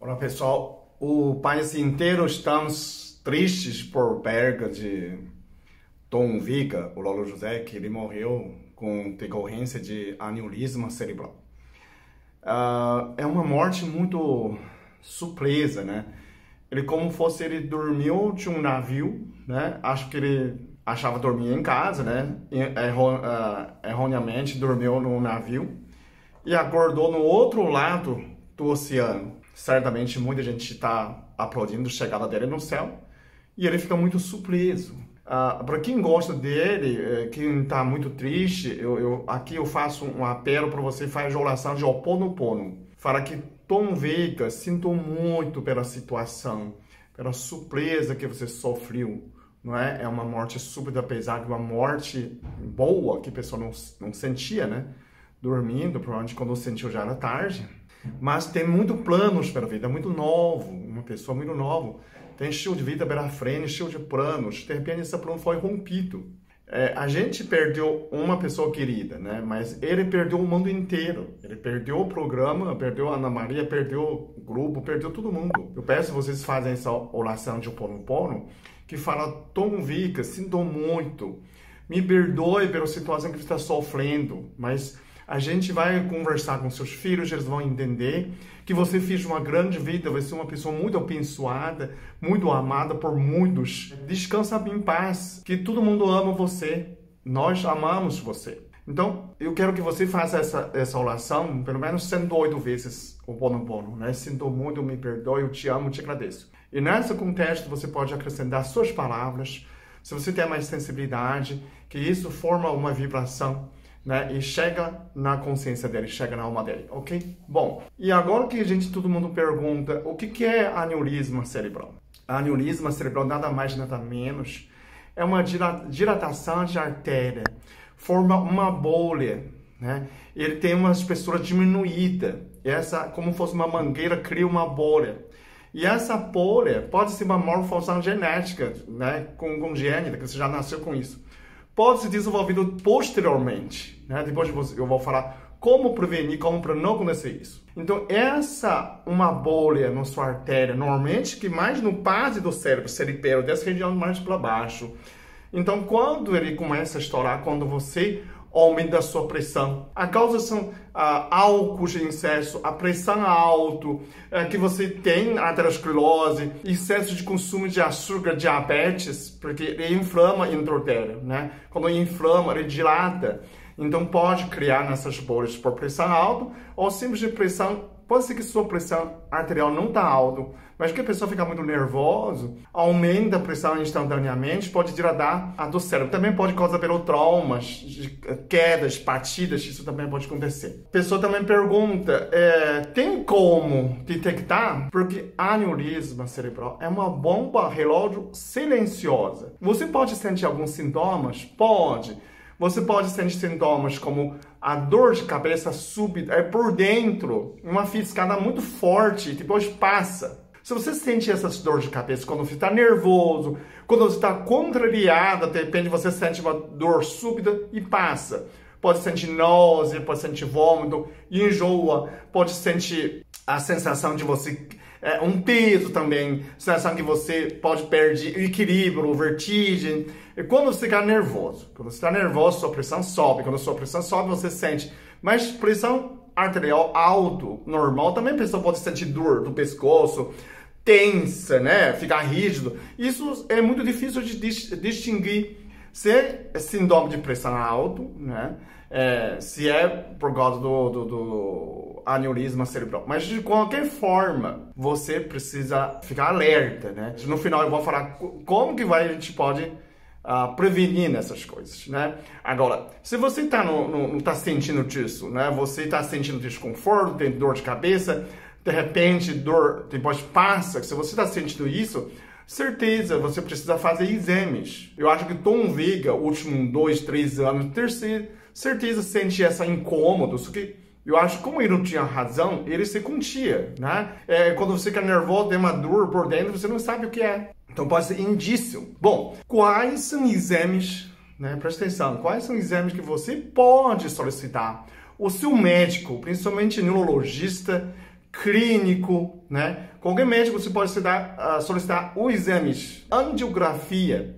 Olá pessoal, o país inteiro estamos tristes por perda de Tom Viga, o Lolo José, que ele morreu com decorrência de aneurisma cerebral. É uma morte muito surpresa, né? Ele ele dormiu de um navio, né? Acho que ele achava dormir em casa, né? Erroneamente dormiu no navio e acordou no outro lado do oceano. Certamente muita gente está aplaudindo a chegada dele no céu e ele fica muito surpreso. Para quem gosta dele, quem está muito triste, aqui eu faço um apelo para você fazer a oração de Ho'oponopono. Fala que Tom Viga, sinto muito pela situação, pela surpresa que você sofreu. Não é? É uma morte súbita, apesar de uma morte boa que a pessoa não sentia, né? Dormindo, provavelmente quando sentiu já era tarde. Mas tem muito planos pela vida, muito novo, uma pessoa muito nova. Tem estilo de vida pela frente, estilo de planos. De repente, esse plano foi rompido. A gente perdeu uma pessoa querida, né? Mas ele perdeu o mundo inteiro. Ele perdeu o programa, perdeu a Ana Maria, perdeu o grupo, perdeu todo mundo. Eu peço que vocês façam essa oração de Ho'oponopono, que fala: Tom Viga, sinto muito, me perdoe pela situação que você está sofrendo, mas a gente vai conversar com seus filhos, eles vão entender que você fez uma grande vida, vai ser uma pessoa muito abençoada, muito amada por muitos. Descansa em paz, que todo mundo ama você, nós amamos você. Então, eu quero que você faça essa oração pelo menos 108 vezes, o Ho'oponopono, né? Sinto muito, me perdoe, eu te amo, te agradeço. E nesse contexto, você pode acrescentar suas palavras, se você tem mais sensibilidade, que isso forma uma vibração, né? E chega na consciência dele, chega na alma dele, ok? Bom, e agora que todo mundo pergunta, o que é aneurisma cerebral? Aneurisma cerebral nada mais, nada menos, é uma dilatação de artéria, forma uma bolha, né? Ele tem uma espessura diminuída, essa, como fosse uma mangueira, cria uma bolha. E essa bolha pode ser uma malformação genética, né? Congênita, que você já nasceu com isso. Pode ser desenvolvido posteriormente, né? Depois eu vou falar como prevenir, como para não acontecer isso. Então, uma bolha na sua artéria, normalmente, que mais no base do cérebro, cerebelo, dessa região mais para baixo. Então, quando ele começa a estourar, quando você aumenta a sua pressão, a causa são álcool em excesso, a pressão alta, que você tem arteriosclerose, excesso de consumo de açúcar, diabetes, porque ele inflama a endotélio, né? Quando ele inflama, ele dilata. Então pode criar nessas bolhas por pressão alta ou simplesmente pressão. Pode ser que sua pressão arterial não está alta, mas que a pessoa fica muito nervosa, aumenta a pressão instantaneamente, pode dilatar a do cérebro. Também pode causar pelo traumas, quedas, batidas, isso também pode acontecer. A pessoa também pergunta, tem como detectar? Porque aneurisma cerebral é uma bomba relógio silenciosa. Você pode sentir alguns sintomas? Pode. Você pode sentir sintomas como a dor de cabeça súbita, por dentro, uma fiscada muito forte, e depois passa. Se você sente essas dores de cabeça quando você está nervoso, quando você está contrariado, de repente você sente uma dor súbita e passa. Pode sentir náusea, pode sentir vômito, enjoa, pode sentir a sensação de você... um peso também, sensação que você pode perder o equilíbrio, vertigem. E quando você ficar nervoso, sua pressão sobe. Quando sua pressão sobe, você sente. Mas pressão arterial alto, normal, também a pessoa pode sentir dor do pescoço, tensa, né? Ficar rígido. Isso é muito difícil de distinguir se é sindrome de pressão alto, né? Se é por causa do aneurisma cerebral. Mas de qualquer forma, você precisa ficar alerta, né? No final eu vou falar como que a gente pode prevenir nessas coisas, né? Agora, se você não está sentindo disso, né? Você está sentindo desconforto, tem dor de cabeça, de repente dor depois passa, se você está sentindo isso, certeza, você precisa fazer exames. Eu acho que Tom Viga, últimos 2, 3 anos, certeza sente essa incômodo, só que eu acho que como ele não tinha razão, ele se contia, né? Quando você fica nervoso, tem uma dor por dentro, você não sabe o que é. Então pode ser indício. Bom, quais são exames, né? Presta atenção, quais são exames que você pode solicitar? O seu médico, principalmente neurologista, clínico, né? Qualquer médico você pode solicitar os exames, angiografia,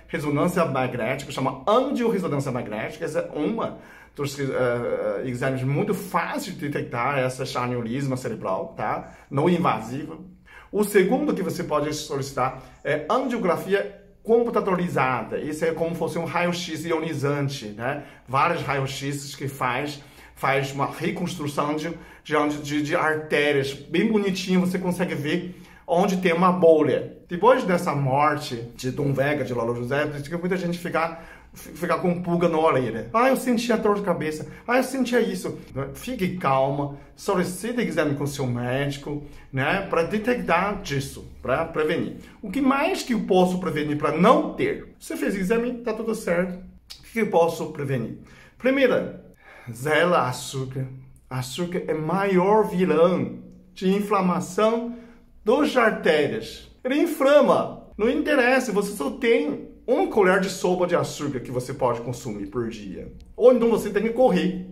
ressonância magnética, chama angiorressonância magnética, essa é uma dos exames muito fácil de detectar essa aneurisma cerebral, tá? Não invasiva. O segundo que você pode solicitar é angiografia computadorizada. Isso é como se fosse um raio-x ionizante, né? Vários raios-x que faz uma reconstrução de artérias bem bonitinho, você consegue ver onde tem uma bolha. Depois dessa morte de Dom Vega, de Lola José, muita gente ficar com pulga na orelha. Eu sentia dor de cabeça. Eu sentia isso. Fique calma, solicite exame com seu médico, né, para detectar disso, para prevenir. O que mais que eu posso prevenir para não ter? Você fez exame, tá tudo certo. O que eu posso prevenir? Primeira, zero açúcar. Açúcar é maior vilão de inflamação das artérias. Ele inflama. Não interessa, você só tem uma colher de sopa de açúcar que você pode consumir por dia. Ou então você tem que correr,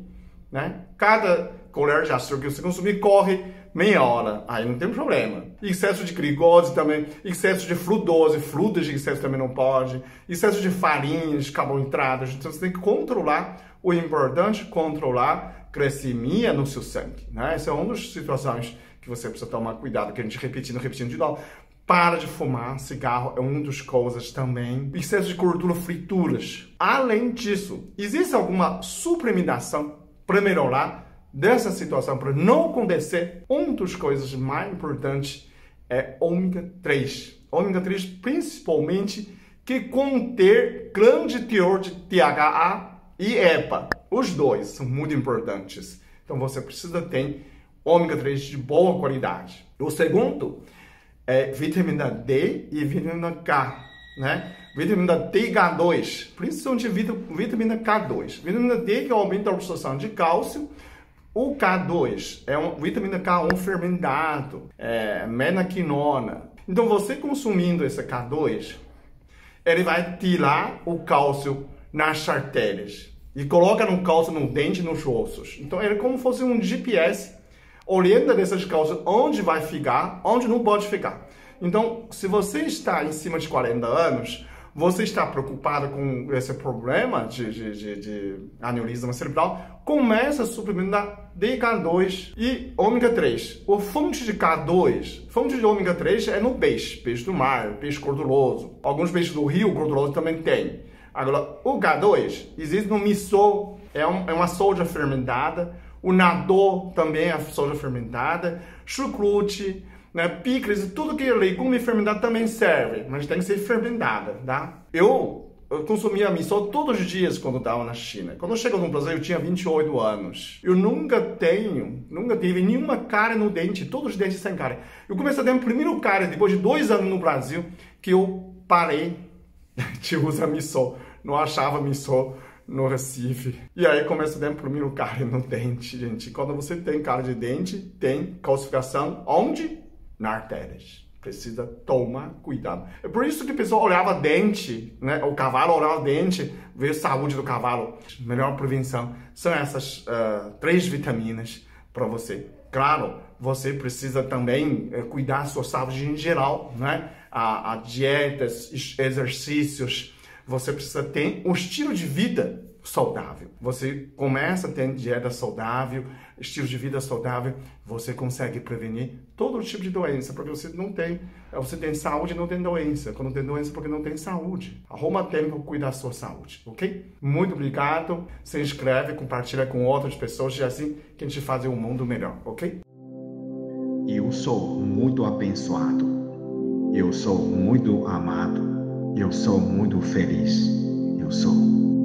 né? Cada colher de açúcar que você consumir, corre meia hora. Aí não tem problema. Excesso de glicose também, excesso de frutose, frutas de excesso também não pode. Excesso de farinhas, de carboidratos. Então você tem que controlar. O importante é controlar glicemia no seu sangue, né? Essa é uma das situações que você precisa tomar cuidado, que a gente repetindo de novo. Para de fumar, cigarro é uma das coisas também. Excesso de gordura, frituras. Além disso, existe alguma suplementação para melhorar dessa situação, para não acontecer? Uma das coisas mais importantes é ômega 3. Ômega 3, principalmente, que contém grande teor de DHA e EPA. Os dois são muito importantes. Então você precisa ter ômega 3 de boa qualidade. O segundo é vitamina D e vitamina K, né? Vitamina DK2, principalmente vitamina K2. Vitamina D que aumenta a absorção de cálcio. O K2 é vitamina K1 fermentado, menaquinona. Então você consumindo esse K2, ele vai tirar o cálcio nas artérias e coloca no cálcio no dente e nos ossos. Então ele é como se fosse um GPS orienta dessas causas onde vai ficar, onde não pode ficar. Então, se você está em cima de 40 anos, você está preocupado com esse problema de aneurisma cerebral, começa a suplementar DK2 e ômega 3. O fonte de K2, fonte de ômega 3 é no peixe do mar, peixe gorduroso. Alguns peixes do rio gorduroso também tem. Agora, o K2 existe no miso, é uma soja fermentada. O nadô também é soja fermentada, chucrute, né, picles, tudo que é legume fermentado também serve, mas tem que ser fermentada, tá? Eu consumia miso todos os dias quando estava na China. Quando eu cheguei no Brasil, eu tinha 28 anos. Eu nunca tive nenhuma cárie no dente, todos os dentes sem cárie. Eu comecei a ter o primeiro cárie depois de 2 anos no Brasil, que eu parei de usar miso. Não achava miso no Recife. E aí começa a ter o primeiro cárie no dente, gente. Quando você tem cárie de dente, tem calcificação onde? Nas artérias. Precisa tomar cuidado. É por isso que o pessoal olhava dente, né? O cavalo olhava dente, ver a saúde do cavalo. Melhor prevenção são essas 3 vitaminas para você. Claro, você precisa também cuidar da sua saúde em geral, né? A dietas, exercícios. Você precisa ter um estilo de vida saudável. Você começa a ter dieta saudável, estilo de vida saudável, você consegue prevenir todo tipo de doença, porque você tem saúde e não tem doença. Quando tem doença, porque não tem saúde. Arruma tempo para cuidar da sua saúde, ok? Muito obrigado. Se inscreve, compartilha com outras pessoas e assim que a gente faz um mundo melhor, ok? Eu sou muito abençoado. Eu sou muito amado. Eu sou muito feliz. Eu sou.